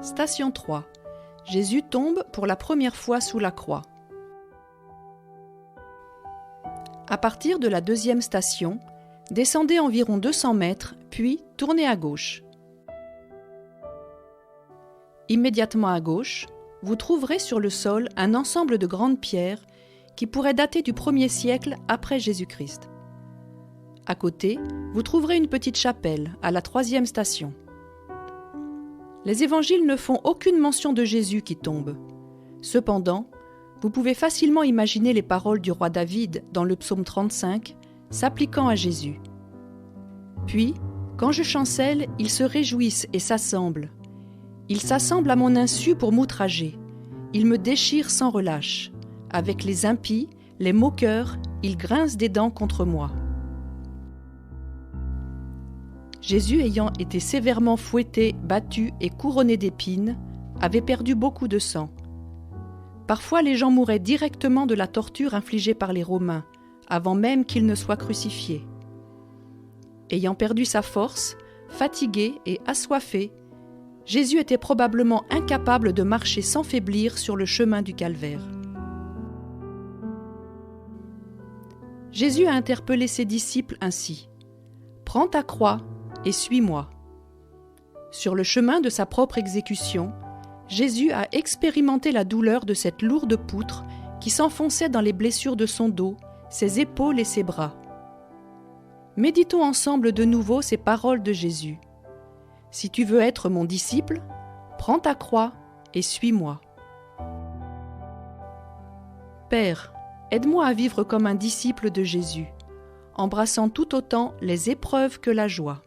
Station 3. Jésus tombe pour la première fois sous la croix. À partir de la deuxième station, descendez environ 200 mètres, puis tournez à gauche. Immédiatement à gauche, vous trouverez sur le sol un ensemble de grandes pierres qui pourrait dater du 1er siècle après Jésus-Christ. À côté, vous trouverez une petite chapelle à la 3e station. Les évangiles ne font aucune mention de Jésus qui tombe. Cependant, vous pouvez facilement imaginer les paroles du roi David dans le psaume 35 s'appliquant à Jésus. Puis, quand je chancelle, ils se réjouissent et s'assemblent. Ils s'assemblent à mon insu pour m'outrager. Ils me déchirent sans relâche. Avec les impies, les moqueurs, ils grincent des dents contre moi. Jésus, ayant été sévèrement fouetté, battu et couronné d'épines, avait perdu beaucoup de sang. Parfois, les gens mouraient directement de la torture infligée par les Romains, avant même qu'il ne soit crucifié. Ayant perdu sa force, fatigué et assoiffé, Jésus était probablement incapable de marcher sans faiblir sur le chemin du calvaire. Jésus a interpellé ses disciples ainsi : « Prends ta croix et suis-moi ». Sur le chemin de sa propre exécution, Jésus a expérimenté la douleur de cette lourde poutre qui s'enfonçait dans les blessures de son dos, ses épaules et ses bras. Méditons ensemble de nouveau ces paroles de Jésus. « Si tu veux être mon disciple, prends ta croix et suis-moi. » Père, aide-moi à vivre comme un disciple de Jésus, embrassant tout autant les épreuves que la joie.